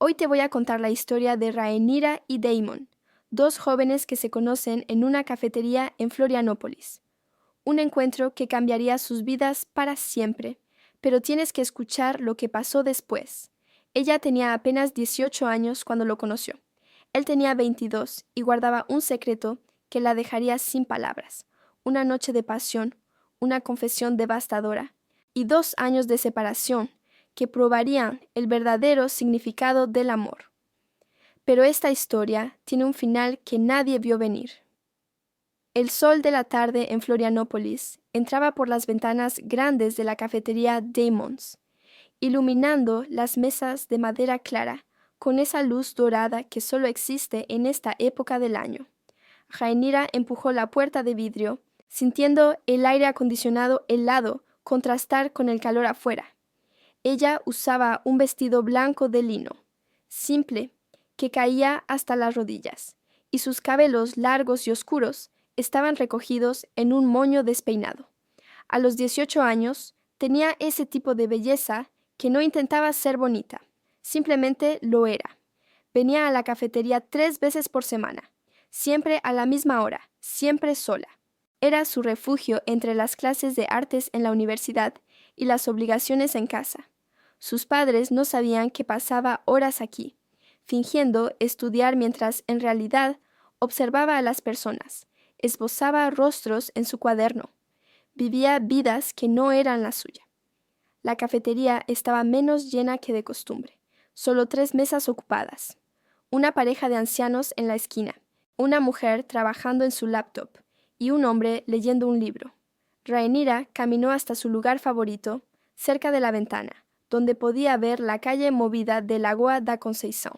Hoy te voy a contar la historia de Rhaenyra y Daemon, dos jóvenes que se conocen en una cafetería en Florianópolis. Un encuentro que cambiaría sus vidas para siempre, pero tienes que escuchar lo que pasó después. Ella tenía apenas 18 años cuando lo conoció. Él tenía 22 y guardaba un secreto que la dejaría sin palabras, una noche de pasión, una confesión devastadora y 2 años de separación que probarían el verdadero significado del amor. Pero esta historia tiene un final que nadie vio venir. El sol de la tarde en Florianópolis entraba por las ventanas grandes de la cafetería Daemon's, iluminando las mesas de madera clara con esa luz dorada que solo existe en esta época del año. Rhaenyra empujó la puerta de vidrio, sintiendo el aire acondicionado helado contrastar con el calor afuera. Ella usaba un vestido blanco de lino, simple, que caía hasta las rodillas, y sus cabellos largos y oscuros estaban recogidos en un moño despeinado. A los 18 años, tenía ese tipo de belleza que no intentaba ser bonita, simplemente lo era. Venía a la cafetería 3 veces por semana, siempre a la misma hora, siempre sola. Era su refugio entre las clases de artes en la universidad y las obligaciones en casa. Sus padres no sabían que pasaba horas aquí, fingiendo estudiar mientras en realidad observaba a las personas, esbozaba rostros en su cuaderno. Vivía vidas que no eran la suya. La cafetería estaba menos llena que de costumbre, solo 3 mesas ocupadas. Una pareja de ancianos en la esquina, una mujer trabajando en su laptop y un hombre leyendo un libro. Rhaenyra caminó hasta su lugar favorito, cerca de la ventana, donde podía ver la calle movida de Lagoa da Conceição.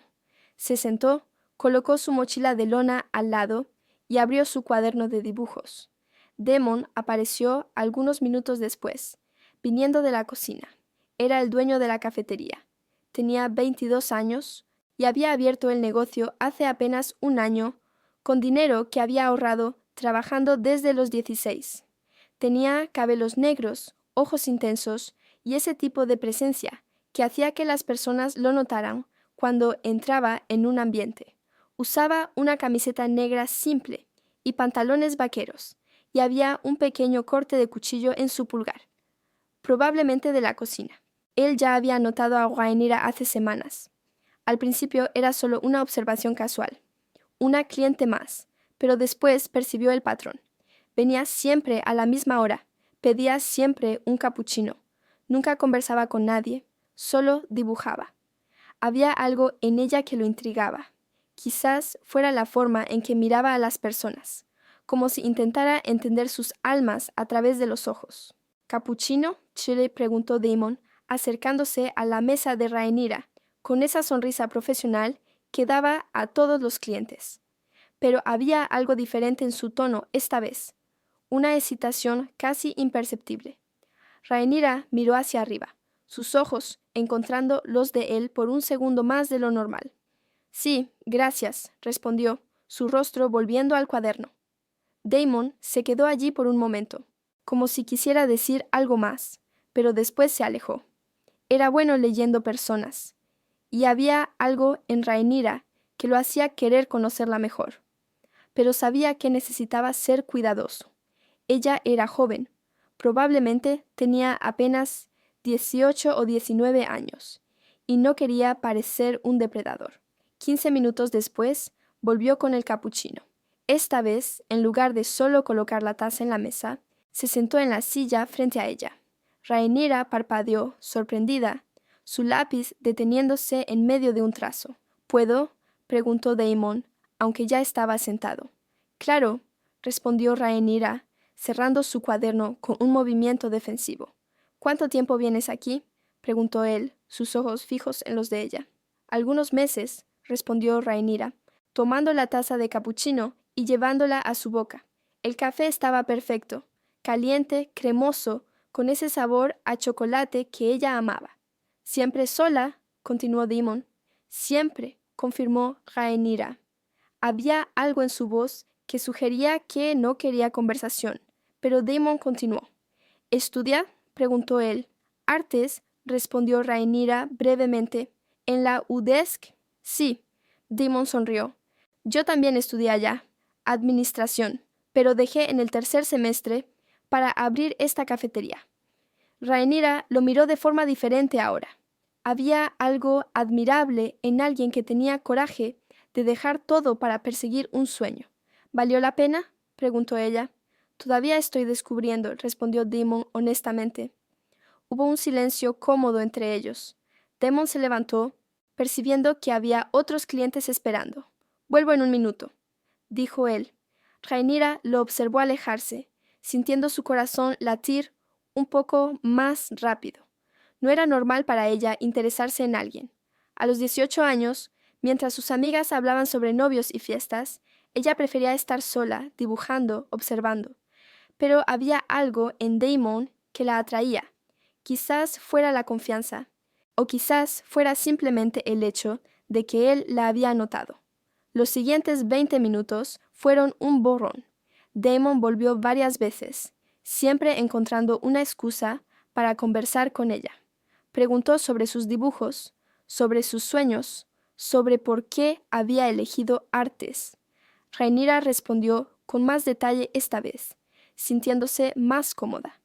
Se sentó, colocó su mochila de lona al lado y abrió su cuaderno de dibujos. Daemon apareció algunos minutos después, viniendo de la cocina. Era el dueño de la cafetería. Tenía 22 años y había abierto el negocio hace apenas un año con dinero que había ahorrado trabajando desde los 16. Tenía cabellos negros, ojos intensos y ese tipo de presencia que hacía que las personas lo notaran cuando entraba en un ambiente. Usaba una camiseta negra simple y pantalones vaqueros, y había un pequeño corte de cuchillo en su pulgar, probablemente de la cocina. Él ya había notado a Rhaenyra hace semanas. Al principio era solo una observación casual, una cliente más, pero después percibió el patrón. Venía siempre a la misma hora, pedía siempre un capuchino, nunca conversaba con nadie, solo dibujaba. Había algo en ella que lo intrigaba. Quizás fuera la forma en que miraba a las personas, como si intentara entender sus almas a través de los ojos. ¿Capuchino?, le preguntó Daemon, acercándose a la mesa de Rhaenyra, con esa sonrisa profesional que daba a todos los clientes. Pero había algo diferente en su tono esta vez, una hesitación casi imperceptible. Rhaenyra miró hacia arriba, sus ojos encontrando los de él por un segundo más de lo normal. Sí, gracias, respondió, su rostro volviendo al cuaderno. Daemon se quedó allí por un momento, como si quisiera decir algo más, pero después se alejó. Era bueno leyendo personas, y había algo en Rhaenyra que lo hacía querer conocerla mejor. Pero sabía que necesitaba ser cuidadoso. Ella era joven, probablemente tenía apenas 18 o 19 años, y no quería parecer un depredador. 15 minutos después, volvió con el capuchino. Esta vez, en lugar de solo colocar la taza en la mesa, se sentó en la silla frente a ella. Rhaenyra parpadeó, sorprendida, su lápiz deteniéndose en medio de un trazo. ¿Puedo?, preguntó Daemon, aunque ya estaba sentado. Claro, respondió Rhaenyra, cerrando su cuaderno con un movimiento defensivo. ¿Cuánto tiempo vienes aquí?, preguntó él, sus ojos fijos en los de ella. Algunos meses, respondió Rhaenyra, tomando la taza de capuchino y llevándola a su boca. El café estaba perfecto, caliente, cremoso, con ese sabor a chocolate que ella amaba. ¿Siempre sola?, continuó Daemon. Siempre, confirmó Rhaenyra. Había algo en su voz que sugería que no quería conversación, pero Daemon continuó. ¿Estudia?, preguntó él. Artes, respondió Rhaenyra brevemente. ¿En la UDESC? Sí. Damon sonrió. Yo también estudié allá, administración, pero dejé en el tercer semestre para abrir esta cafetería. Rhaenyra lo miró de forma diferente ahora. Había algo admirable en alguien que tenía coraje de dejar todo para perseguir un sueño. ¿Valió la pena?, preguntó ella. Todavía estoy descubriendo, respondió Damon honestamente. Hubo un silencio cómodo entre ellos. Damon se levantó, percibiendo que había otros clientes esperando. Vuelvo en un minuto, dijo él. Rhaenyra lo observó alejarse, sintiendo su corazón latir un poco más rápido. No era normal para ella interesarse en alguien. A los 18 años, mientras sus amigas hablaban sobre novios y fiestas, ella prefería estar sola, dibujando, observando. Pero había algo en Damon que la atraía. Quizás fuera la confianza, o quizás fuera simplemente el hecho de que él la había notado. Los siguientes 20 minutos fueron un borrón. Damon volvió varias veces, siempre encontrando una excusa para conversar con ella. Preguntó sobre sus dibujos, sobre sus sueños, sobre por qué había elegido artes. Rhaenyra respondió con más detalle esta vez, sintiéndose más cómoda.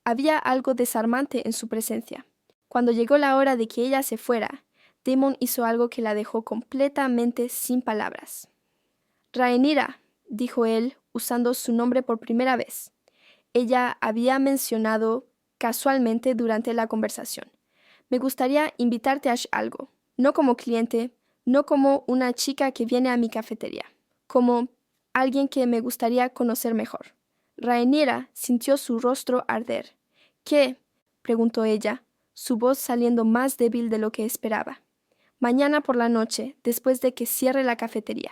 Había algo desarmante en su presencia. Cuando llegó la hora de que ella se fuera, Damon hizo algo que la dejó completamente sin palabras. Rhaenyra, dijo él, usando su nombre por primera vez. Ella había mencionado casualmente durante la conversación. Me gustaría invitarte a algo, no como cliente, no como una chica que viene a mi cafetería, como alguien que me gustaría conocer mejor. Rhaenyra sintió su rostro arder. ¿Qué?, preguntó ella, su voz saliendo más débil de lo que esperaba. Mañana por la noche, después de que cierre la cafetería.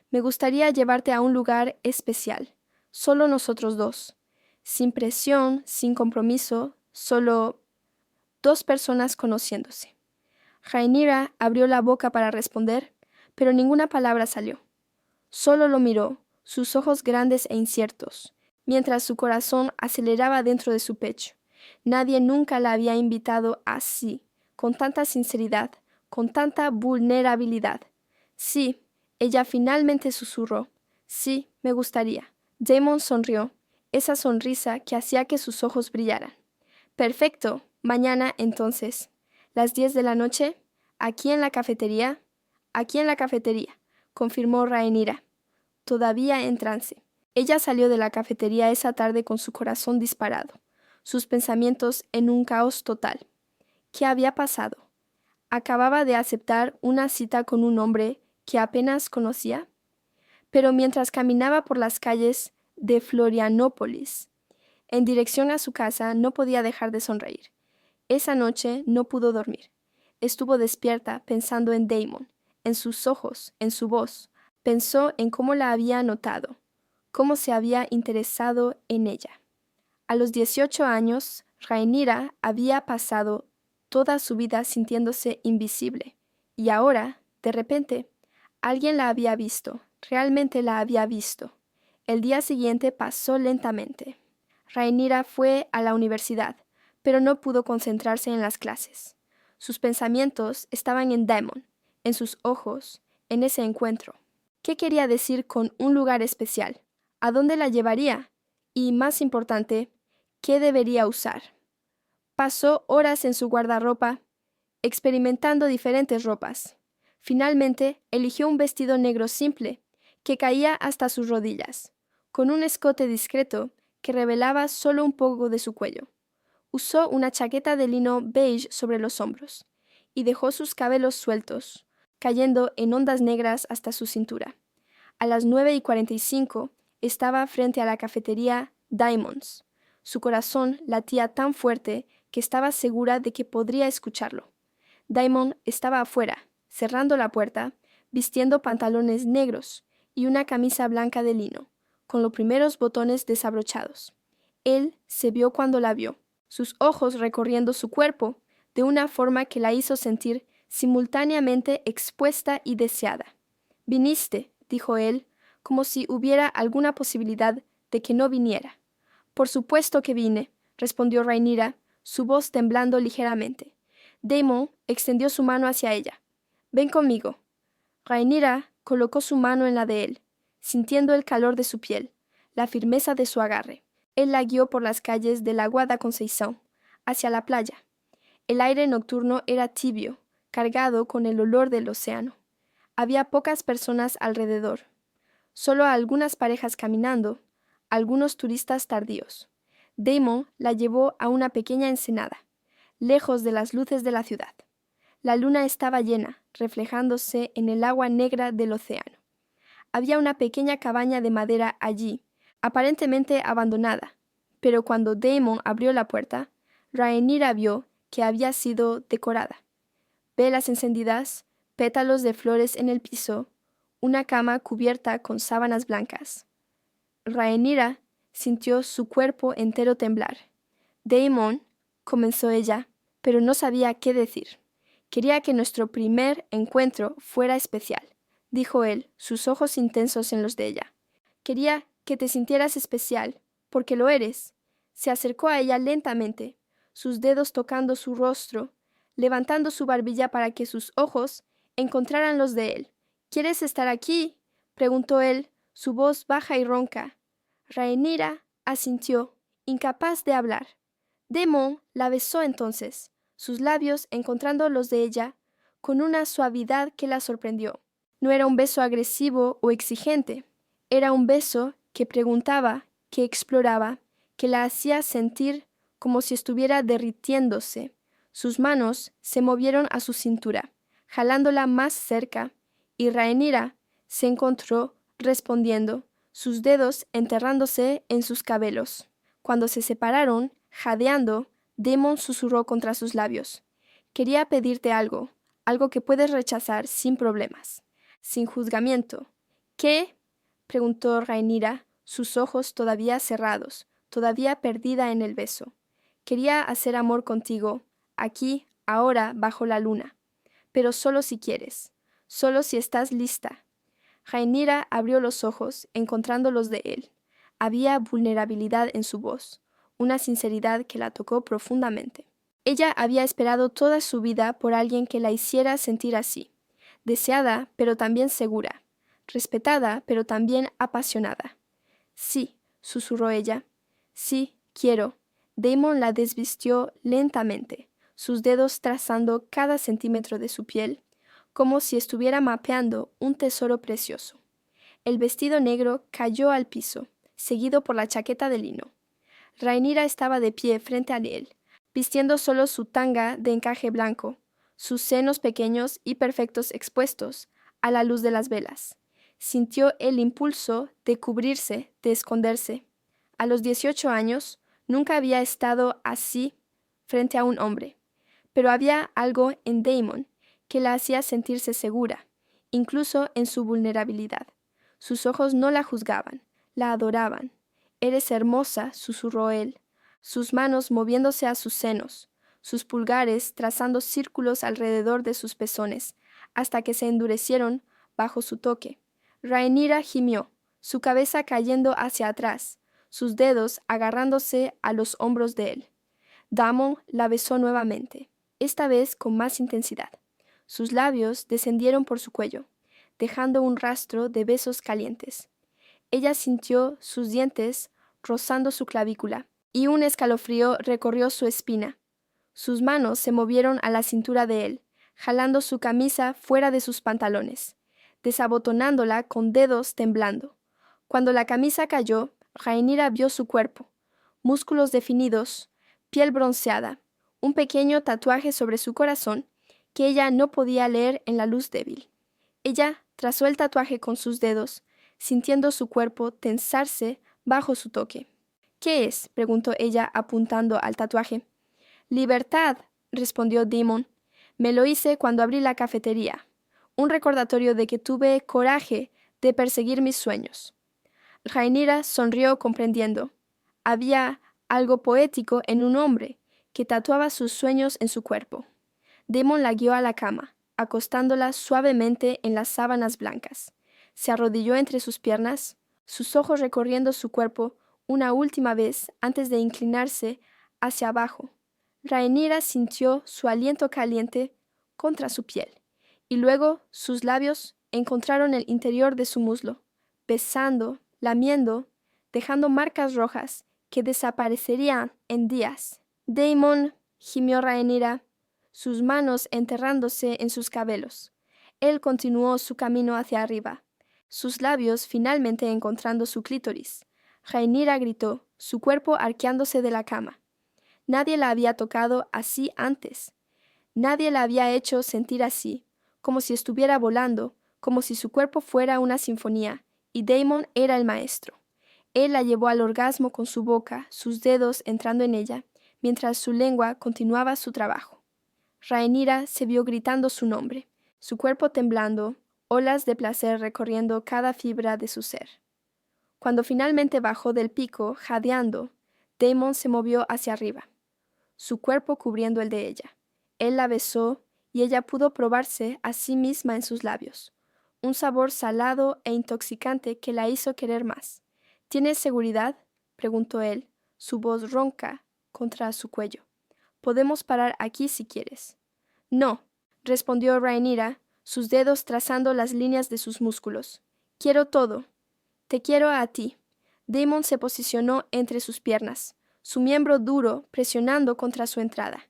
Me gustaría llevarte a un lugar especial, solo nosotros dos, sin presión, sin compromiso, solo 2 personas conociéndose. Rhaenyra abrió la boca para responder, pero ninguna palabra salió. Solo lo miró, sus ojos grandes e inciertos, mientras su corazón aceleraba dentro de su pecho. Nadie nunca la había invitado así, con tanta sinceridad, con tanta vulnerabilidad. Sí, ella finalmente susurró. Sí, me gustaría. Damon sonrió, esa sonrisa que hacía que sus ojos brillaran. Perfecto, mañana entonces. ¿Las 10 de la noche? ¿Aquí en la cafetería? Aquí en la cafetería, confirmó Rhaenyra, todavía en trance. Ella salió de la cafetería esa tarde con su corazón disparado, sus pensamientos en un caos total. ¿Qué había pasado? ¿Acababa de aceptar una cita con un hombre que apenas conocía? Pero mientras caminaba por las calles de Florianópolis, en dirección a su casa, no podía dejar de sonreír. Esa noche no pudo dormir. Estuvo despierta pensando en Damon, en sus ojos, en su voz. Pensó en cómo la había notado, cómo se había interesado en ella. A los 18 años, Rhaenyra había pasado toda su vida sintiéndose invisible. Y ahora, de repente, alguien la había visto, realmente la había visto. El día siguiente pasó lentamente. Rhaenyra fue a la universidad, pero no pudo concentrarse en las clases. Sus pensamientos estaban en Damon, en sus ojos, en ese encuentro. ¿Qué quería decir con un lugar especial? ¿A dónde la llevaría? Y, más importante, ¿qué debería usar? Pasó horas en su guardarropa, experimentando diferentes ropas. Finalmente, eligió un vestido negro simple, que caía hasta sus rodillas, con un escote discreto que revelaba solo un poco de su cuello. Usó una chaqueta de lino beige sobre los hombros, y dejó sus cabellos sueltos, cayendo en ondas negras hasta su cintura. A las 9:45 estaba frente a la cafetería Diamonds. Su corazón latía tan fuerte que estaba segura de que podría escucharlo. Damon estaba afuera, cerrando la puerta, vistiendo pantalones negros y una camisa blanca de lino, con los primeros botones desabrochados. Él se vio cuando la vio, sus ojos recorriendo su cuerpo de una forma que la hizo sentir simultáneamente expuesta y deseada. «Viniste», dijo él, como si hubiera alguna posibilidad de que no viniera. «Por supuesto que vine», respondió Rhaenyra, su voz temblando ligeramente. Damon extendió su mano hacia ella. «Ven conmigo». Rhaenyra colocó su mano en la de él, sintiendo el calor de su piel, la firmeza de su agarre. Él la guió por las calles de la Guarda Conceição, hacia la playa. El aire nocturno era tibio, cargado con el olor del océano. Había pocas personas alrededor, solo algunas parejas caminando, algunos turistas tardíos. Damon la llevó a una pequeña ensenada, lejos de las luces de la ciudad. La luna estaba llena, reflejándose en el agua negra del océano. Había una pequeña cabaña de madera allí, aparentemente abandonada, pero cuando Damon abrió la puerta, Rhaenyra vio que había sido decorada. Velas encendidas, pétalos de flores en el piso, una cama cubierta con sábanas blancas. Rhaenyra sintió su cuerpo entero temblar. «Damon», comenzó ella, pero no sabía qué decir. «Quería que nuestro primer encuentro fuera especial», dijo él, sus ojos intensos en los de ella. «Quería que te sintieras especial, porque lo eres». Se acercó a ella lentamente, sus dedos tocando su rostro, levantando su barbilla para que sus ojos encontraran los de él. «¿Quieres estar aquí?», preguntó él, su voz baja y ronca. Rhaenyra asintió, incapaz de hablar. Damon la besó entonces, sus labios encontrando los de ella, con una suavidad que la sorprendió. No era un beso agresivo o exigente, era un beso que preguntaba, que exploraba, que la hacía sentir como si estuviera derritiéndose. Sus manos se movieron a su cintura, jalándola más cerca, y Rhaenyra se encontró respondiendo, sus dedos enterrándose en sus cabellos. Cuando se separaron, jadeando, Damon susurró contra sus labios. «Quería pedirte algo, algo que puedes rechazar sin problemas, sin juzgamiento». «¿Qué?», preguntó Rhaenyra, sus ojos todavía cerrados, todavía perdida en el beso. «Quería hacer amor contigo, aquí, ahora, bajo la luna. Pero solo si quieres, solo si estás lista». Rhaenyra abrió los ojos, encontrando los de él. Había vulnerabilidad en su voz, una sinceridad que la tocó profundamente. Ella había esperado toda su vida por alguien que la hiciera sentir así, deseada pero también segura, respetada pero también apasionada. «Sí», susurró ella, «sí, quiero». Damon la desvistió lentamente, sus dedos trazando cada centímetro de su piel, como si estuviera mapeando un tesoro precioso. El vestido negro cayó al piso, seguido por la chaqueta de lino. Rhaenyra estaba de pie frente a él, vistiendo solo su tanga de encaje blanco, sus senos pequeños y perfectos expuestos a la luz de las velas. Sintió el impulso de cubrirse, de esconderse. A los 18 años, nunca había estado así frente a un hombre, pero había algo en Damon que la hacía sentirse segura, incluso en su vulnerabilidad. Sus ojos no la juzgaban, la adoraban. «Eres hermosa», susurró él, sus manos moviéndose a sus senos, sus pulgares trazando círculos alrededor de sus pezones, hasta que se endurecieron bajo su toque. Rhaenyra gimió, su cabeza cayendo hacia atrás, sus dedos agarrándose a los hombros de él. Damon la besó nuevamente, esta vez con más intensidad. Sus labios descendieron por su cuello, dejando un rastro de besos calientes. Ella sintió sus dientes rozando su clavícula, y un escalofrío recorrió su espina. Sus manos se movieron a la cintura de él, jalando su camisa fuera de sus pantalones, desabotonándola con dedos temblando. Cuando la camisa cayó, Rhaenyra vio su cuerpo, músculos definidos, piel bronceada, un pequeño tatuaje sobre su corazón que ella no podía leer en la luz débil. Ella trazó el tatuaje con sus dedos, sintiendo su cuerpo tensarse bajo su toque. «¿Qué es?», preguntó ella apuntando al tatuaje. «Libertad», respondió Damon. «Me lo hice cuando abrí la cafetería. Un recordatorio de que tuve coraje de perseguir mis sueños». Rhaenyra sonrió comprendiendo. Había algo poético en un hombre que tatuaba sus sueños en su cuerpo. Damon la guió a la cama, acostándola suavemente en las sábanas blancas. Se arrodilló entre sus piernas, sus ojos recorriendo su cuerpo una última vez antes de inclinarse hacia abajo. Rhaenyra sintió su aliento caliente contra su piel, y luego sus labios encontraron el interior de su muslo, besando, lamiendo, dejando marcas rojas que desaparecerían en días. Daemon, gimió Rhaenyra, sus manos enterrándose en sus cabellos. Él continuó su camino hacia arriba, sus labios finalmente encontrando su clítoris. Rhaenyra gritó, su cuerpo arqueándose de la cama. Nadie la había tocado así antes. Nadie la había hecho sentir así, como si estuviera volando, como si su cuerpo fuera una sinfonía, y Daemon era el maestro. Él la llevó al orgasmo con su boca, sus dedos entrando en ella, mientras su lengua continuaba su trabajo. Rhaenyra se vio gritando su nombre, su cuerpo temblando, olas de placer recorriendo cada fibra de su ser. Cuando finalmente bajó del pico, jadeando, Daemon se movió hacia arriba, su cuerpo cubriendo el de ella. Él la besó y ella pudo probarse a sí misma en sus labios, un sabor salado e intoxicante que la hizo querer más. ¿Tienes seguridad?, preguntó él, su voz ronca contra su cuello. Podemos parar aquí si quieres. No, respondió Rhaenyra, sus dedos trazando las líneas de sus músculos. Quiero todo. Te quiero a ti. Daemon se posicionó entre sus piernas, su miembro duro presionando contra su entrada.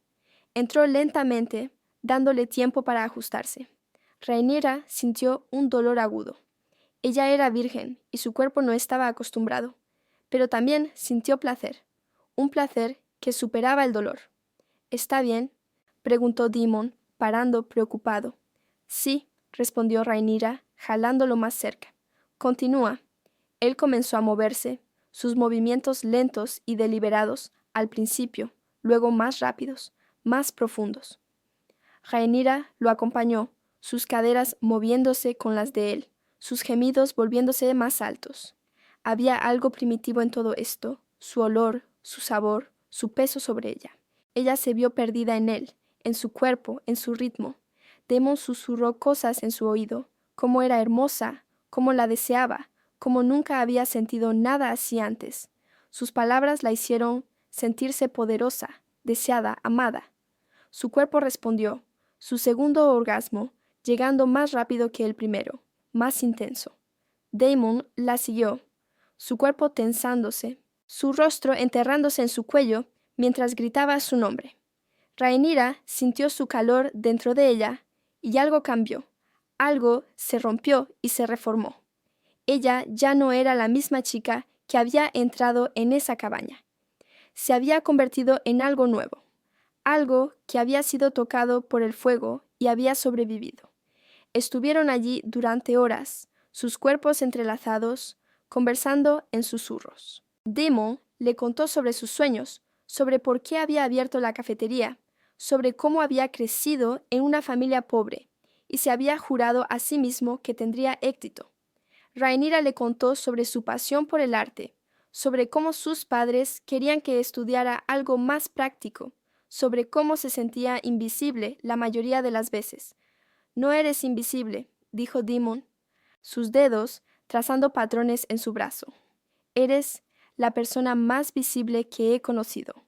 Entró lentamente, dándole tiempo para ajustarse. Rhaenyra sintió un dolor agudo. Ella era virgen y su cuerpo no estaba acostumbrado, pero también sintió placer, un placer que superaba el dolor. ¿Está bien?, preguntó Daemon, parando preocupado. Sí, respondió Rhaenyra, jalándolo más cerca. Continúa. Él comenzó a moverse, sus movimientos lentos y deliberados al principio, luego más rápidos, más profundos. Rhaenyra lo acompañó, sus caderas moviéndose con las de él, sus gemidos volviéndose más altos. Había algo primitivo en todo esto, su olor, su sabor, su peso sobre ella. Ella se vio perdida en él, en su cuerpo, en su ritmo. Daemon susurró cosas en su oído, cómo era hermosa, cómo la deseaba, como nunca había sentido nada así antes. Sus palabras la hicieron sentirse poderosa, deseada, amada. Su cuerpo respondió, su segundo orgasmo, llegando más rápido que el primero, más intenso. Daemon la siguió, su cuerpo tensándose, su rostro enterrándose en su cuello mientras gritaba su nombre. Rhaenyra sintió su calor dentro de ella y algo cambió, algo se rompió y se reformó. Ella ya no era la misma chica que había entrado en esa cabaña. Se había convertido en algo nuevo, algo que había sido tocado por el fuego y había sobrevivido. Estuvieron allí durante horas, sus cuerpos entrelazados, conversando en susurros. Daemon le contó sobre sus sueños, sobre por qué había abierto la cafetería, sobre cómo había crecido en una familia pobre y se había jurado a sí mismo que tendría éxito. Rhaenyra le contó sobre su pasión por el arte, sobre cómo sus padres querían que estudiara algo más práctico, sobre cómo se sentía invisible la mayoría de las veces. No eres invisible, dijo Daemon, sus dedos trazando patrones en su brazo. Eres la persona más visible que he conocido.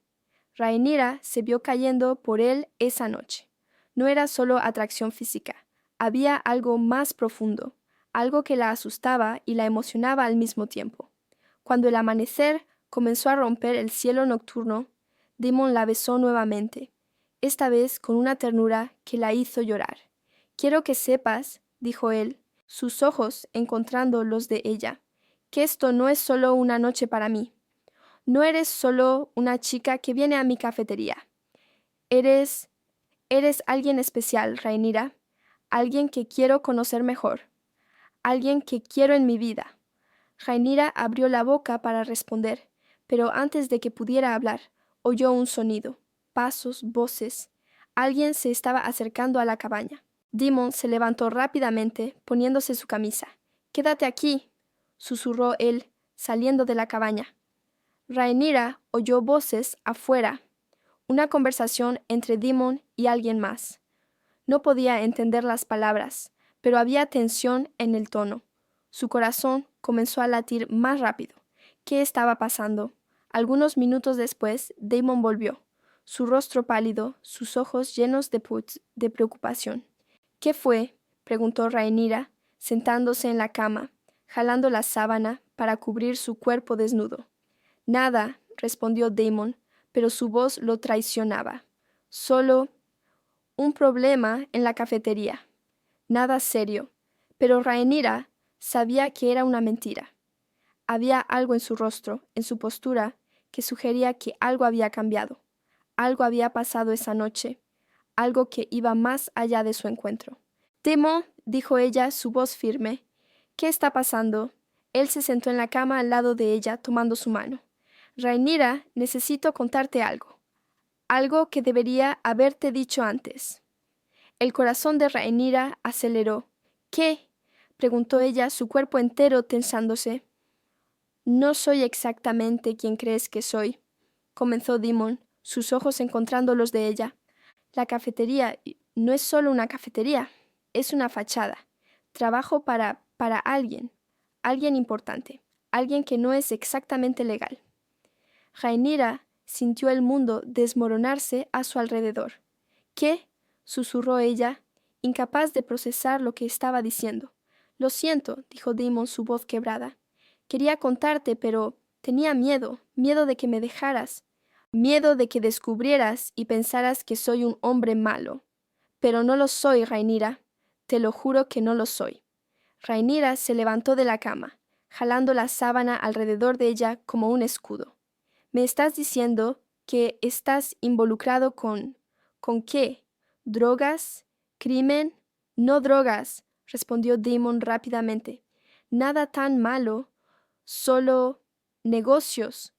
Rhaenyra se vio cayendo por él esa noche. No era solo atracción física, había algo más profundo, algo que la asustaba y la emocionaba al mismo tiempo. Cuando el amanecer comenzó a romper el cielo nocturno, Daemon la besó nuevamente, esta vez con una ternura que la hizo llorar. Quiero que sepas, dijo él, sus ojos encontrando los de ella, que esto no es solo una noche para mí. No eres solo una chica que viene a mi cafetería. Eres alguien especial, Rhaenyra, alguien que quiero conocer mejor, alguien que quiero en mi vida. Rhaenyra abrió la boca para responder, pero antes de que pudiera hablar, oyó un sonido, pasos, voces. Alguien se estaba acercando a la cabaña. Daemon se levantó rápidamente, poniéndose su camisa. «Quédate aquí», susurró él, saliendo de la cabaña. Rhaenyra oyó voces afuera, una conversación entre Daemon y alguien más. No podía entender las palabras, pero había tensión en el tono. Su corazón comenzó a latir más rápido. ¿Qué estaba pasando? Algunos minutos después, Daemon volvió. su rostro pálido, sus ojos llenos de preocupación. ¿Qué fue?, preguntó Rhaenyra, sentándose en la cama, jalando la sábana para cubrir su cuerpo desnudo. Nada, respondió Daemon, pero su voz lo traicionaba. Solo un problema en la cafetería. Nada serio, pero Rhaenyra sabía que era una mentira. Había algo en su rostro, en su postura, que sugería que algo había cambiado. Algo había pasado esa noche, algo que iba más allá de su encuentro. «Temo», dijo ella, su voz firme. «¿Qué está pasando?» Él se sentó en la cama al lado de ella, tomando su mano. «Rhaenyra, necesito contarte algo. Algo que debería haberte dicho antes». El corazón de Rhaenyra aceleró. «¿Qué?», preguntó ella, su cuerpo entero tensándose. «No soy exactamente quien crees que soy», comenzó Daemon, sus ojos encontrando los de ella. «La cafetería no es solo una cafetería, es una fachada. Trabajo para alguien importante, alguien que no es exactamente legal». Rhaenyra sintió el mundo desmoronarse a su alrededor. «¿Qué?», susurró ella, incapaz de procesar lo que estaba diciendo. «Lo siento», dijo Daemon, su voz quebrada. «Quería contarte, pero tenía miedo de que me dejaras, miedo de que descubrieras y pensaras que soy un hombre malo. Pero no lo soy, Rhaenyra. Te lo juro que no lo soy». Rhaenyra se levantó de la cama, jalando la sábana alrededor de ella como un escudo. «¿Me estás diciendo que estás involucrado con... ¿Con qué? ¿Drogas? ¿Crimen?» «No drogas», respondió Daemon rápidamente. «Nada tan malo, solo negocios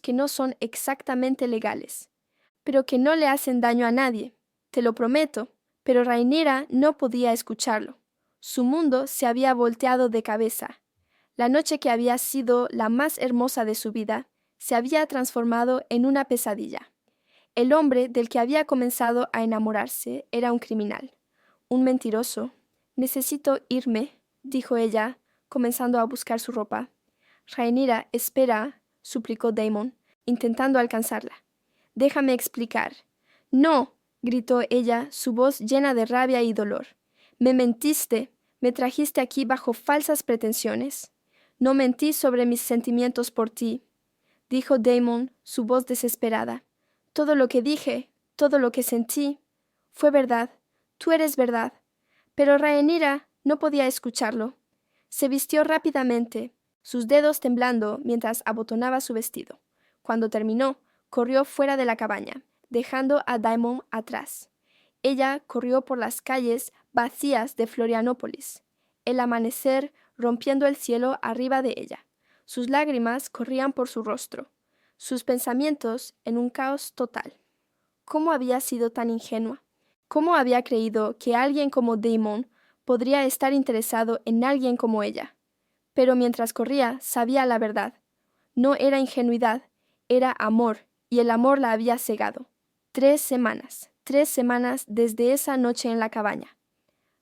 que no son exactamente legales, pero que no le hacen daño a nadie. Te lo prometo». Pero Rhaenyra no podía escucharlo. Su mundo se había volteado de cabeza. La noche que había sido la más hermosa de su vida se había transformado en una pesadilla. El hombre del que había comenzado a enamorarse era un criminal, un mentiroso. «Necesito irme», dijo ella, comenzando a buscar su ropa. «Rhaenyra, espera», suplicó Daemon, intentando alcanzarla. «Déjame explicar». «No», gritó ella, su voz llena de rabia y dolor. «Me mentiste, me trajiste aquí bajo falsas pretensiones». «No mentí sobre mis sentimientos por ti», dijo Daemon, su voz desesperada. «Todo lo que dije, todo lo que sentí, fue verdad. Tú eres verdad». Pero Rhaenyra no podía escucharlo. Se vistió rápidamente, sus dedos temblando mientras abotonaba su vestido. Cuando terminó, corrió fuera de la cabaña, dejando a Daemon atrás. Ella corrió por las calles vacías de Florianópolis, el amanecer rompiendo el cielo arriba de ella. Sus lágrimas corrían por su rostro, sus pensamientos en un caos total. ¿Cómo había sido tan ingenua? ¿Cómo había creído que alguien como Daemon podría estar interesado en alguien como ella? Pero mientras corría, sabía la verdad. No era ingenuidad, era amor, y el amor la había cegado. 3 semanas desde esa noche en la cabaña.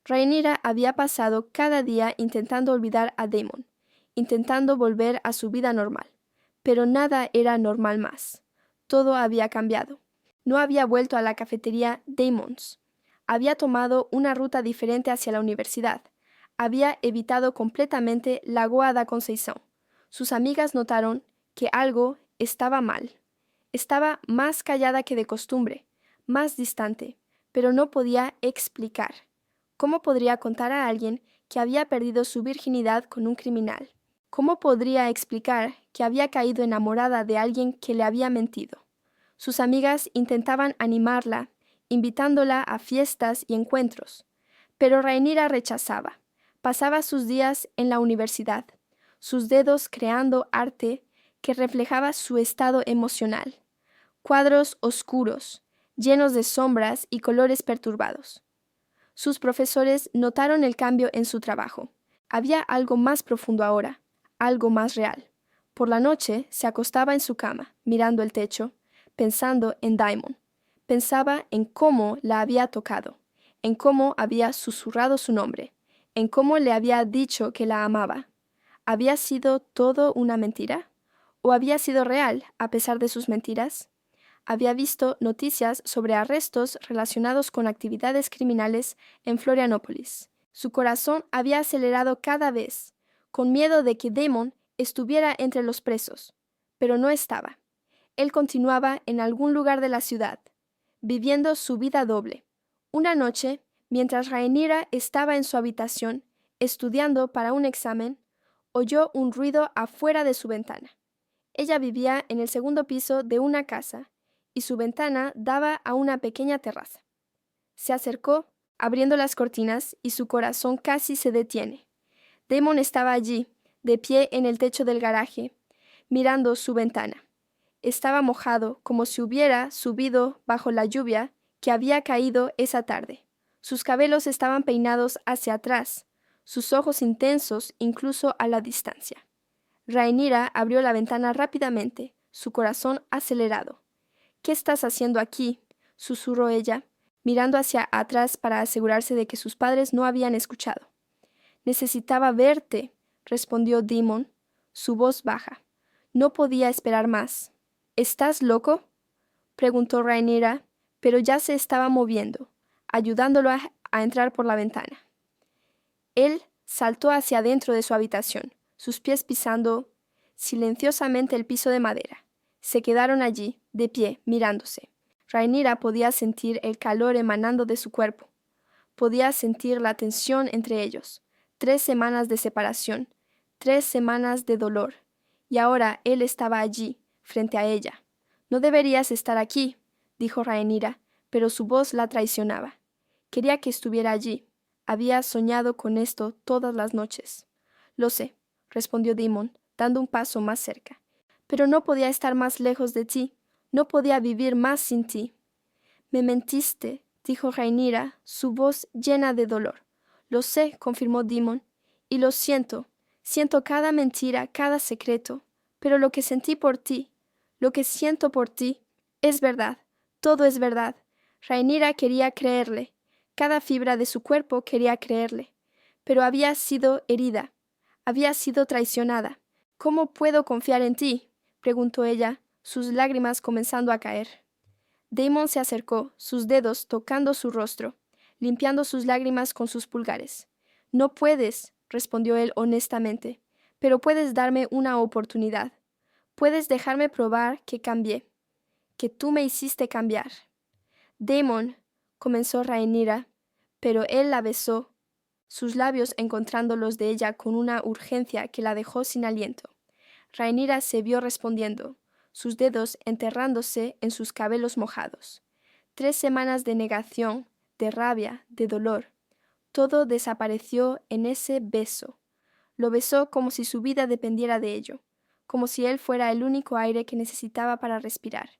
Rhaenyra había pasado cada día intentando olvidar a Daemon, intentando volver a su vida normal. Pero nada era normal más. Todo había cambiado. No había vuelto a la cafetería Daemon's. Había tomado una ruta diferente hacia la universidad. Había evitado completamente la Guada Conceição. Sus amigas notaron que algo estaba mal. Estaba más callada que de costumbre, más distante, pero no podía explicar. ¿Cómo podría contar a alguien que había perdido su virginidad con un criminal? ¿Cómo podría explicar que había caído enamorada de alguien que le había mentido? Sus amigas intentaban animarla, invitándola a fiestas y encuentros, pero Rhaenyra rechazaba. Pasaba sus días en la universidad, sus dedos creando arte que reflejaba su estado emocional. Cuadros oscuros, llenos de sombras y colores perturbados. Sus profesores notaron el cambio en su trabajo. Había algo más profundo ahora, algo más real. Por la noche se acostaba en su cama, mirando el techo, pensando en Daemon. Pensaba en cómo la había tocado, en cómo había susurrado su nombre, en cómo le había dicho que la amaba. ¿Había sido todo una mentira? ¿O había sido real a pesar de sus mentiras? había visto noticias sobre arrestos relacionados con actividades criminales en Florianópolis. Su corazón había acelerado cada vez, con miedo de que Damon estuviera entre los presos, pero no estaba. Él continuaba en algún lugar de la ciudad, viviendo su vida doble. Una noche, mientras Rhaenyra estaba en su habitación, estudiando para un examen, oyó un ruido afuera de su ventana. Ella vivía en el segundo piso de una casa, y su ventana daba a una pequeña terraza. Se acercó, abriendo las cortinas, y su corazón casi se detiene. Damon estaba allí, de pie en el techo del garaje, mirando su ventana. Estaba mojado, como si hubiera subido bajo la lluvia que había caído esa tarde. Sus cabellos estaban peinados hacia atrás, sus ojos intensos incluso a la distancia. Rhaenyra abrió la ventana rápidamente, su corazón acelerado. «¿Qué estás haciendo aquí?», susurró ella, mirando hacia atrás para asegurarse de que sus padres no habían escuchado. «Necesitaba verte», respondió Damon, su voz baja. No podía esperar más. «¿Estás loco?», preguntó Rhaenyra, pero ya se estaba moviendo, ayudándolo a entrar por la ventana. Él saltó hacia adentro de su habitación, sus pies pisando silenciosamente el piso de madera. Se quedaron allí, de pie, mirándose. Rhaenyra podía sentir el calor emanando de su cuerpo. Podía sentir la tensión entre ellos. 3 semanas de separación, 3 semanas de dolor. Y ahora él estaba allí, frente a ella. «No deberías estar aquí», dijo Rhaenyra, pero su voz la traicionaba. Quería que estuviera allí. Había soñado con esto todas las noches. «Lo sé», respondió Damon, dando un paso más cerca. «Pero no podía estar más lejos de ti. No podía vivir más sin ti». «Me mentiste», dijo Rhaenyra, su voz llena de dolor. «Lo sé», confirmó Damon, «y lo siento. Siento cada mentira, cada secreto. Pero lo que sentí por ti, lo que siento por ti, es verdad. Todo es verdad». Rhaenyra quería creerle. Cada fibra de su cuerpo quería creerle. Pero había sido herida. Había sido traicionada. «¿Cómo puedo confiar en ti?», preguntó ella, sus lágrimas comenzando a caer. Damon se acercó, sus dedos tocando su rostro, limpiando sus lágrimas con sus pulgares. «No puedes», respondió él honestamente, «pero puedes darme una oportunidad. Puedes dejarme probar que cambié, que tú me hiciste cambiar». «Damon», comenzó Rhaenyra, pero él la besó, sus labios encontrando los de ella con una urgencia que la dejó sin aliento. Rhaenyra se vio respondiendo, sus dedos enterrándose en sus cabellos mojados. 3 semanas de negación, de rabia, de dolor. Todo desapareció en ese beso. Lo besó como si su vida dependiera de ello, como si él fuera el único aire que necesitaba para respirar.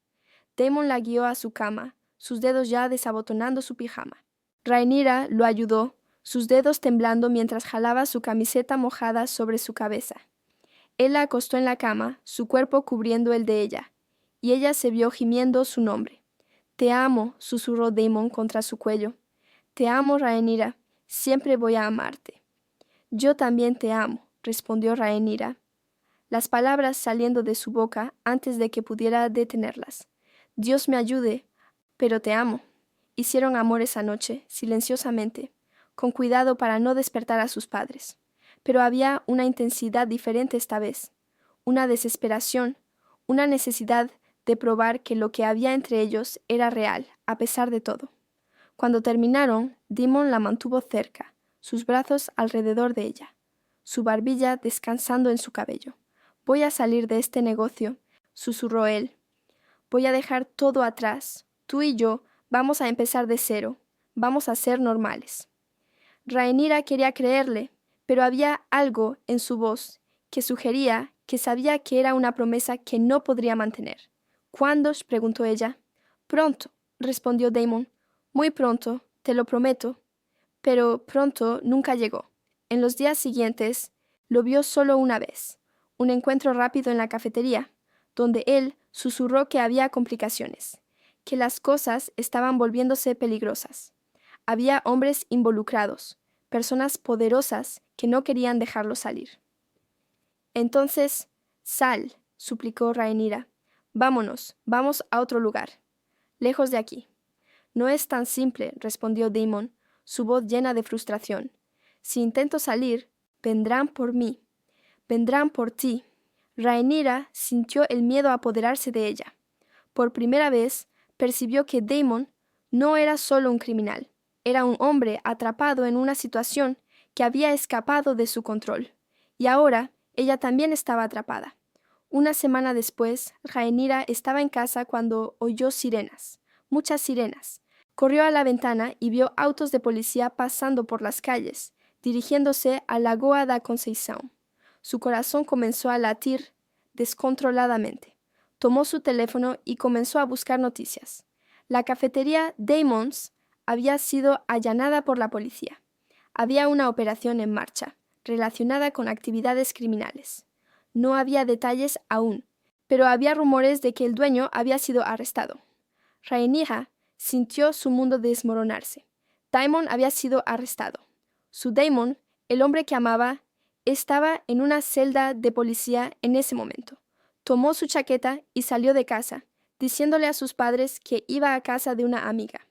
Damon la guió a su cama, sus dedos ya desabotonando su pijama. Rhaenyra lo ayudó, sus dedos temblando mientras jalaba su camiseta mojada sobre su cabeza. Él la acostó en la cama, su cuerpo cubriendo el de ella, y ella se vio gimiendo su nombre. «Te amo», susurró Damon contra su cuello. «Te amo, Rhaenyra, siempre voy a amarte». «Yo también te amo», respondió Rhaenyra, las palabras saliendo de su boca antes de que pudiera detenerlas. «Dios me ayude, pero te amo». Hicieron amor esa noche, silenciosamente, con cuidado para no despertar a sus padres. Pero había una intensidad diferente esta vez, una desesperación, una necesidad de probar que lo que había entre ellos era real, a pesar de todo. Cuando terminaron, Damon la mantuvo cerca, sus brazos alrededor de ella, su barbilla descansando en su cabello. «Voy a salir de este negocio», susurró él. «Voy a dejar todo atrás. Tú y yo vamos a empezar de cero. Vamos a ser normales». Rhaenyra quería creerle, pero había algo en su voz que sugería que sabía que era una promesa que no podría mantener. «¿Cuándo?», preguntó ella. «Pronto», respondió Damon. «Muy pronto, te lo prometo». Pero pronto nunca llegó. En los días siguientes lo vio solo una vez, un encuentro rápido en la cafetería, donde él susurró que había complicaciones, que las cosas estaban volviéndose peligrosas. Había hombres involucrados, personas poderosas que no querían dejarlo salir. «Entonces, sal», suplicó Rhaenyra. Vámonos, vamos a otro lugar, lejos de aquí. No es tan simple, respondió Damon, su voz llena de frustración. Si intento salir, vendrán por mí, vendrán por ti. Rhaenyra sintió el miedo apoderarse de ella. Por primera vez, percibió que Damon no era solo un criminal, era un hombre atrapado en una situación que había escapado de su control. Y ahora, ella también estaba atrapada. Una semana después, Rhaenyra estaba en casa cuando oyó sirenas, muchas sirenas. Corrió a la ventana y vio autos de policía pasando por las calles, dirigiéndose a Lagoa da Conceição. Su corazón comenzó a latir descontroladamente. Tomó su teléfono y comenzó a buscar noticias. La cafetería Damon's había sido allanada por la policía. Había una operación en marcha, relacionada con actividades criminales. No había detalles aún, pero había rumores de que el dueño había sido arrestado. Rhaenyra sintió su mundo desmoronarse. Daemon había sido arrestado. Su Daemon, el hombre que amaba, estaba en una celda de policía en ese momento. Tomó su chaqueta y salió de casa, diciéndole a sus padres que iba a casa de una amiga.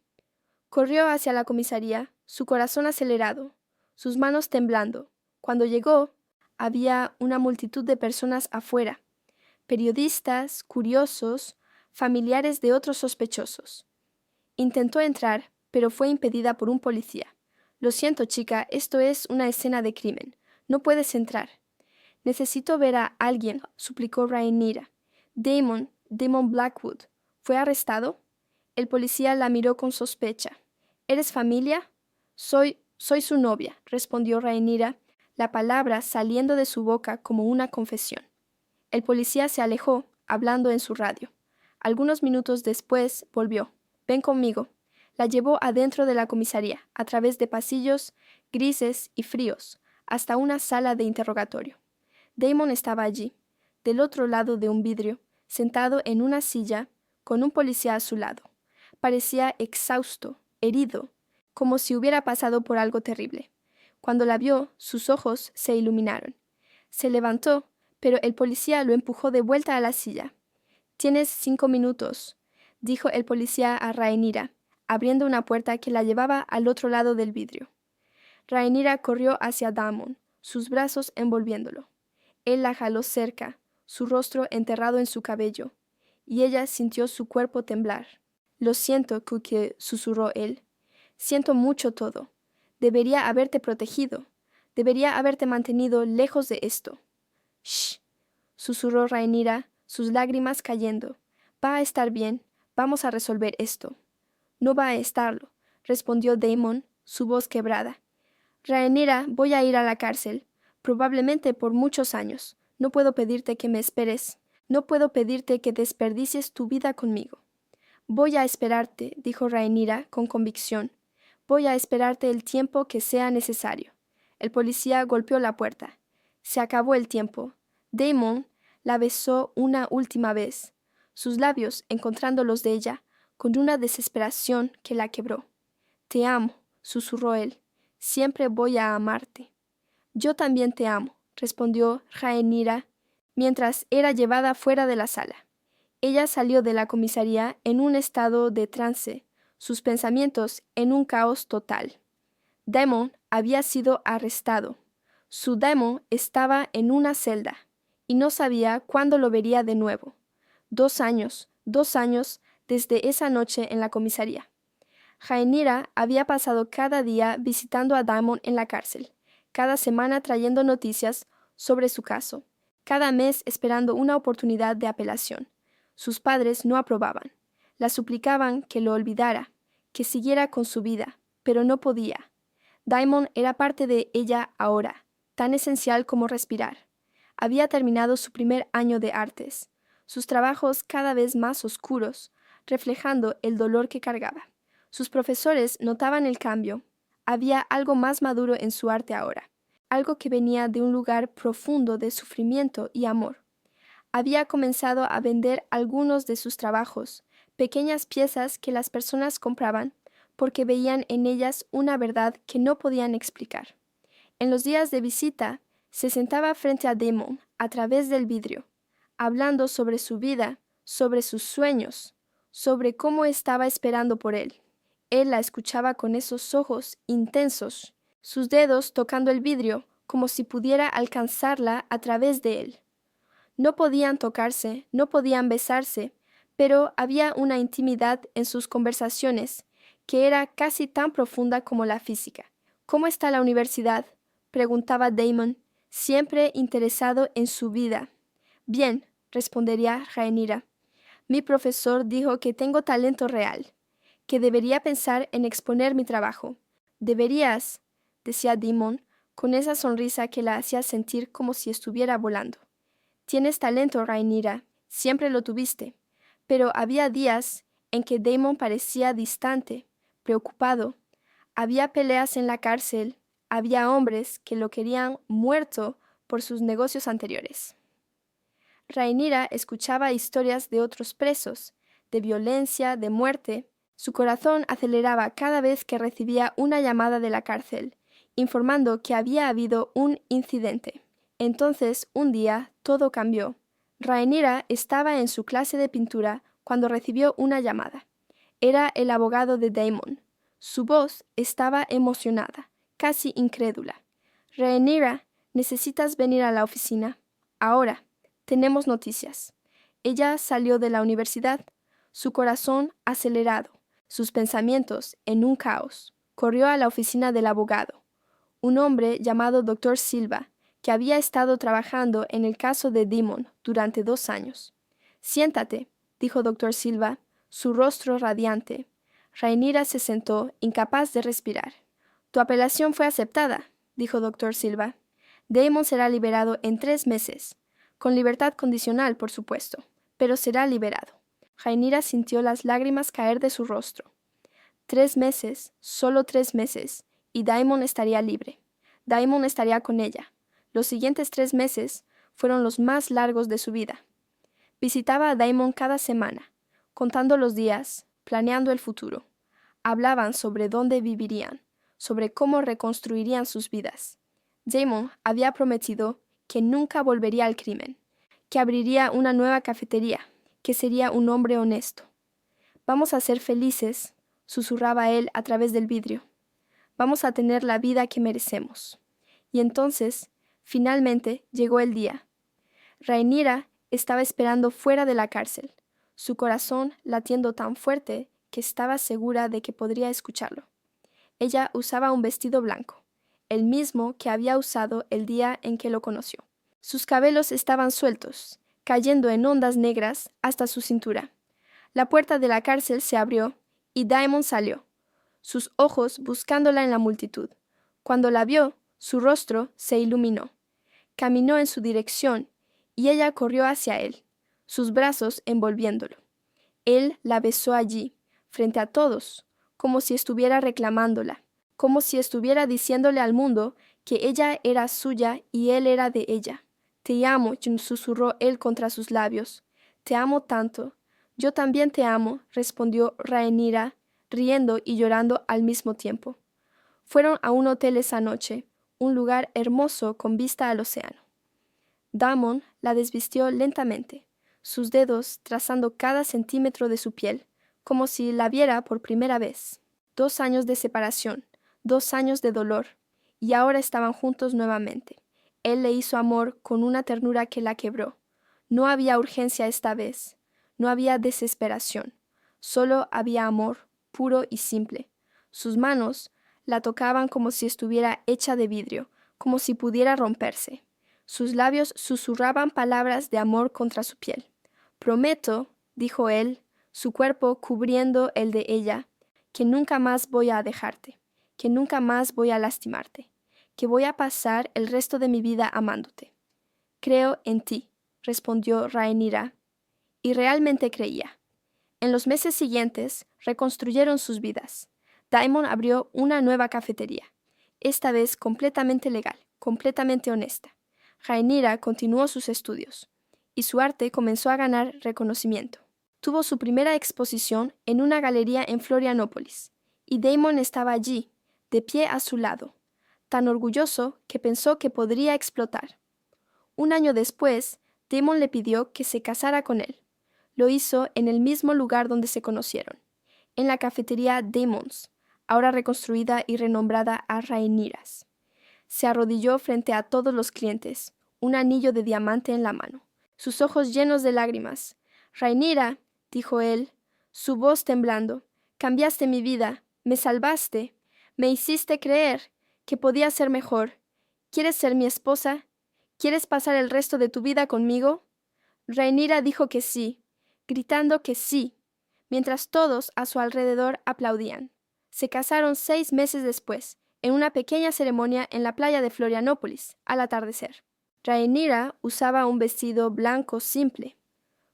Corrió hacia la comisaría, su corazón acelerado, sus manos temblando. Cuando llegó, había una multitud de personas afuera, periodistas, curiosos, familiares de otros sospechosos. Intentó entrar, pero fue impedida por un policía. Lo siento, chica, esto es una escena de crimen. No puedes entrar. Necesito ver a alguien, suplicó Rhaenyra. Damon Blackwood, ¿fue arrestado? El policía la miró con sospecha. ¿Eres familia? Soy su novia, respondió Rhaenyra, la palabra saliendo de su boca como una confesión. El policía se alejó, hablando en su radio. Algunos minutos después volvió. Ven conmigo. La llevó adentro de la comisaría, a través de pasillos grises y fríos, hasta una sala de interrogatorio. Damon estaba allí, del otro lado de un vidrio, sentado en una silla, con un policía a su lado. Parecía exhausto, herido, como si hubiera pasado por algo terrible. Cuando la vio, sus ojos se iluminaron. Se levantó, pero el policía lo empujó de vuelta a la silla. «Tienes 5 minutos», dijo el policía a Rhaenyra, abriendo una puerta que la llevaba al otro lado del vidrio. Rhaenyra corrió hacia Damon, sus brazos envolviéndolo. Él la jaló cerca, su rostro enterrado en su cabello, y ella sintió su cuerpo temblar. «Lo siento, Cookie», susurró él. «Siento mucho todo. Debería haberte protegido. Debería haberte mantenido lejos de esto». «Shh», susurró Rhaenyra, sus lágrimas cayendo. «Va a estar bien. Vamos a resolver esto». «No va a estarlo», respondió Damon, su voz quebrada. «Rhaenyra, voy a ir a la cárcel, probablemente por muchos años. No puedo pedirte que me esperes. No puedo pedirte que desperdicies tu vida conmigo». «Voy a esperarte», dijo Rhaenyra con convicción. «Voy a esperarte el tiempo que sea necesario». El policía golpeó la puerta. Se acabó el tiempo. Damon la besó una última vez, sus labios encontrando los de ella, con una desesperación que la quebró. «Te amo», susurró él. «Siempre voy a amarte». «Yo también te amo», respondió Rhaenyra, mientras era llevada fuera de la sala. Ella salió de la comisaría en un estado de trance, sus pensamientos en un caos total. Damon había sido arrestado. Su Damon estaba en una celda, y no sabía cuándo lo vería de nuevo. 2 años desde esa noche en la comisaría. Rhaenyra había pasado cada día visitando a Damon en la cárcel, cada semana trayendo noticias sobre su caso, cada mes esperando una oportunidad de apelación. Sus padres no aprobaban. La suplicaban que lo olvidara, que siguiera con su vida, pero no podía. Damon era parte de ella ahora, tan esencial como respirar. Había terminado su primer año de artes, sus trabajos cada vez más oscuros, reflejando el dolor que cargaba. Sus profesores notaban el cambio. Había algo más maduro en su arte ahora, algo que venía de un lugar profundo de sufrimiento y amor. Había comenzado a vender algunos de sus trabajos, pequeñas piezas que las personas compraban porque veían en ellas una verdad que no podían explicar. En los días de visita, se sentaba frente a Damon a través del vidrio, hablando sobre su vida, sobre sus sueños, sobre cómo estaba esperando por él. Él la escuchaba con esos ojos intensos, sus dedos tocando el vidrio como si pudiera alcanzarla a través de él. No podían tocarse, no podían besarse, pero había una intimidad en sus conversaciones que era casi tan profunda como la física. ¿Cómo está la universidad?, preguntaba Damon, siempre interesado en su vida. Bien, respondería Rhaenyra. Mi profesor dijo que tengo talento real, que debería pensar en exponer mi trabajo. Deberías, decía Damon, con esa sonrisa que la hacía sentir como si estuviera volando. Tienes talento, Rhaenyra, siempre lo tuviste. Pero había días en que Damon parecía distante, preocupado. Había peleas en la cárcel, había hombres que lo querían muerto por sus negocios anteriores. Rhaenyra escuchaba historias de otros presos, de violencia, de muerte. Su corazón aceleraba cada vez que recibía una llamada de la cárcel, informando que había habido un incidente. Entonces, un día, todo cambió. Rhaenyra estaba en su clase de pintura cuando recibió una llamada. Era el abogado de Damon. Su voz estaba emocionada, casi incrédula. Rhaenyra, necesitas venir a la oficina. Ahora. Tenemos noticias. Ella salió de la universidad, su corazón acelerado, sus pensamientos en un caos. Corrió a la oficina del abogado, un hombre llamado Dr. Silva, que había estado trabajando en el caso de Damon durante 2 años. Siéntate, dijo Dr. Silva, su rostro radiante. Rhaenyra se sentó, incapaz de respirar. Tu apelación fue aceptada, dijo Dr. Silva. Damon será liberado en 3 meses. Con libertad condicional, por supuesto, pero será liberado. Rhaenyra sintió las lágrimas caer de su rostro. 3 meses, solo 3 meses, y Damon estaría libre. Damon estaría con ella. Los siguientes 3 meses fueron los más largos de su vida. Visitaba a Damon cada semana, contando los días, planeando el futuro. Hablaban sobre dónde vivirían, sobre cómo reconstruirían sus vidas. Damon había prometido que nunca volvería al crimen, que abriría una nueva cafetería, que sería un hombre honesto. Vamos a ser felices, susurraba él a través del vidrio. Vamos a tener la vida que merecemos. Y entonces, finalmente, llegó el día. Rhaenyra estaba esperando fuera de la cárcel, su corazón latiendo tan fuerte que estaba segura de que podría escucharlo. Ella usaba un vestido blanco, el mismo que había usado el día en que lo conoció. Sus cabellos estaban sueltos, cayendo en ondas negras hasta su cintura. La puerta de la cárcel se abrió y Damon salió, sus ojos buscándola en la multitud. Cuando la vio, su rostro se iluminó. Caminó en su dirección y ella corrió hacia él, sus brazos envolviéndolo. Él la besó allí, frente a todos, como si estuviera reclamándola, como si estuviera diciéndole al mundo que ella era suya y él era de ella. Te amo, susurró él contra sus labios. Te amo tanto. Yo también te amo, respondió Rhaenyra, riendo y llorando al mismo tiempo. Fueron a un hotel esa noche, un lugar hermoso con vista al océano. Damon la desvistió lentamente, sus dedos trazando cada centímetro de su piel, como si la viera por primera vez. 2 años de separación, 2 años de dolor, y ahora estaban juntos nuevamente. Él le hizo amor con una ternura que la quebró. No había urgencia esta vez, no había desesperación, solo había amor, puro y simple. Sus manos la tocaban como si estuviera hecha de vidrio, como si pudiera romperse. Sus labios susurraban palabras de amor contra su piel. Prometo, dijo él, su cuerpo cubriendo el de ella, que nunca más voy a dejarte, que nunca más voy a lastimarte, que voy a pasar el resto de mi vida amándote. Creo en ti, respondió Rhaenyra, y realmente creía. En los meses siguientes reconstruyeron sus vidas. Damon abrió una nueva cafetería, esta vez completamente legal, completamente honesta. Rhaenyra continuó sus estudios, y su arte comenzó a ganar reconocimiento. Tuvo su primera exposición en una galería en Florianópolis, y Damon estaba allí, de pie a su lado, tan orgulloso que pensó que podría explotar. 1 año después, Damon le pidió que se casara con él. Lo hizo en el mismo lugar donde se conocieron, en la cafetería Damon's, ahora reconstruida y renombrada a Rhaenyra's. Se arrodilló frente a todos los clientes, un anillo de diamante en la mano, sus ojos llenos de lágrimas. «Rhaenyra», dijo él, su voz temblando, «cambiaste mi vida, me salvaste, me hiciste creer que podía ser mejor. ¿Quieres ser mi esposa? ¿Quieres pasar el resto de tu vida conmigo?» Rhaenyra dijo que sí, gritando que sí, mientras todos a su alrededor aplaudían. Se casaron 6 meses después, en una pequeña ceremonia en la playa de Florianópolis, al atardecer. Rhaenyra usaba un vestido blanco simple,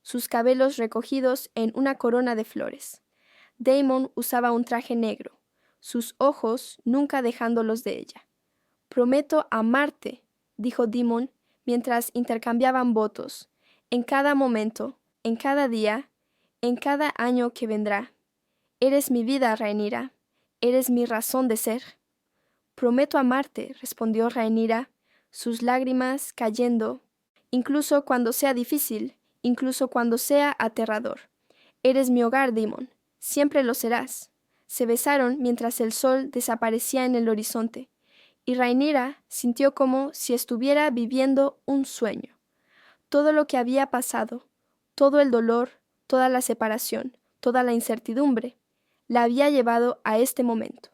sus cabellos recogidos en una corona de flores. Daemon usaba un traje negro, sus ojos nunca dejándolos de ella. «Prometo amarte», dijo Daemon mientras intercambiaban votos, «en cada momento, en cada día, en cada año que vendrá. Eres mi vida, Rhaenyra, eres mi razón de ser». «Prometo amarte», respondió Rhaenyra, sus lágrimas cayendo, «incluso cuando sea difícil, incluso cuando sea aterrador. Eres mi hogar, Daemon, siempre lo serás». Se besaron mientras el sol desaparecía en el horizonte, y Rhaenyra sintió como si estuviera viviendo un sueño. Todo lo que había pasado, todo el dolor, toda la separación, toda la incertidumbre, la había llevado a este momento,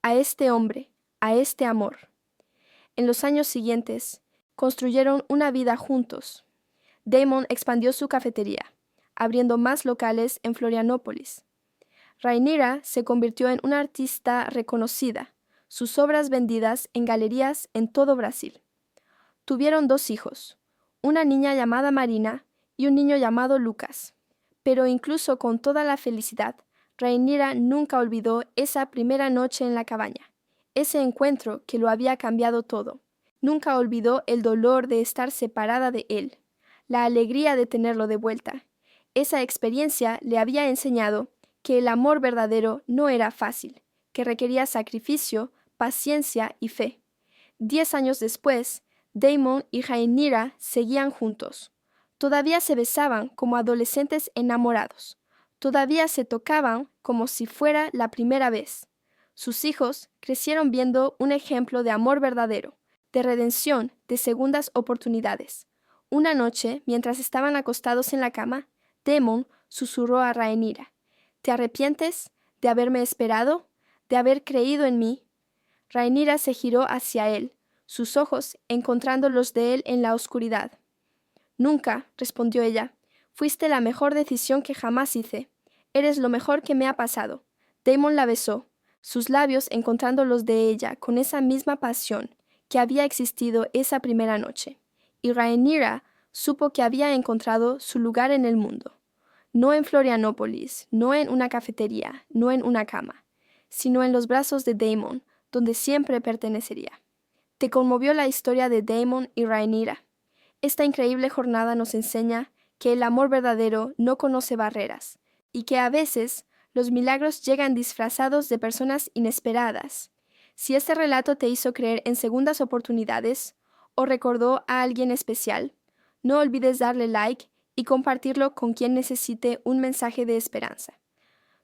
a este hombre, a este amor. En los años siguientes, construyeron una vida juntos. Daemon expandió su cafetería, abriendo más locales en Florianópolis. Rhaenyra se convirtió en una artista reconocida, sus obras vendidas en galerías en todo Brasil. Tuvieron 2 hijos, una niña llamada Marina y un niño llamado Lucas. Pero incluso con toda la felicidad, Rhaenyra nunca olvidó esa primera noche en la cabaña, ese encuentro que lo había cambiado todo. Nunca olvidó el dolor de estar separada de él, la alegría de tenerlo de vuelta. Esa experiencia le había enseñado que el amor verdadero no era fácil, que requería sacrificio, paciencia y fe. 10 años después, Daemon y Rhaenyra seguían juntos. Todavía se besaban como adolescentes enamorados. Todavía se tocaban como si fuera la primera vez. Sus hijos crecieron viendo un ejemplo de amor verdadero, de redención, de segundas oportunidades. Una noche, mientras estaban acostados en la cama, Daemon susurró a Rhaenyra: «¿Te arrepientes de haberme esperado, de haber creído en mí?» Rhaenyra se giró hacia él, sus ojos encontrando los de él en la oscuridad. «Nunca», respondió ella. «Fuiste la mejor decisión que jamás hice. Eres lo mejor que me ha pasado». Daemon la besó, sus labios encontrando los de ella con esa misma pasión que había existido esa primera noche. Y Rhaenyra supo que había encontrado su lugar en el mundo. No en Florianópolis, no en una cafetería, no en una cama, sino en los brazos de Daemon, donde siempre pertenecería. ¿Te conmovió la historia de Daemon y Rhaenyra? Esta increíble jornada nos enseña que el amor verdadero no conoce barreras y que a veces los milagros llegan disfrazados de personas inesperadas. Si este relato te hizo creer en segundas oportunidades o recordó a alguien especial, no olvides darle like y compartirlo con quien necesite un mensaje de esperanza.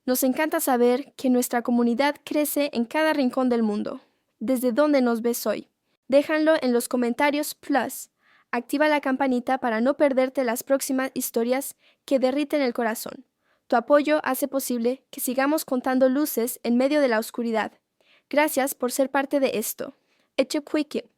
Nos encanta saber que nuestra comunidad crece en cada rincón del mundo. ¿Desde dónde nos ves hoy? Déjanlo en los comentarios plus. Activa la campanita para no perderte las próximas historias que derriten el corazón. Tu apoyo hace posible que sigamos contando luces en medio de la oscuridad. Gracias por ser parte de esto. Hecho Quickie.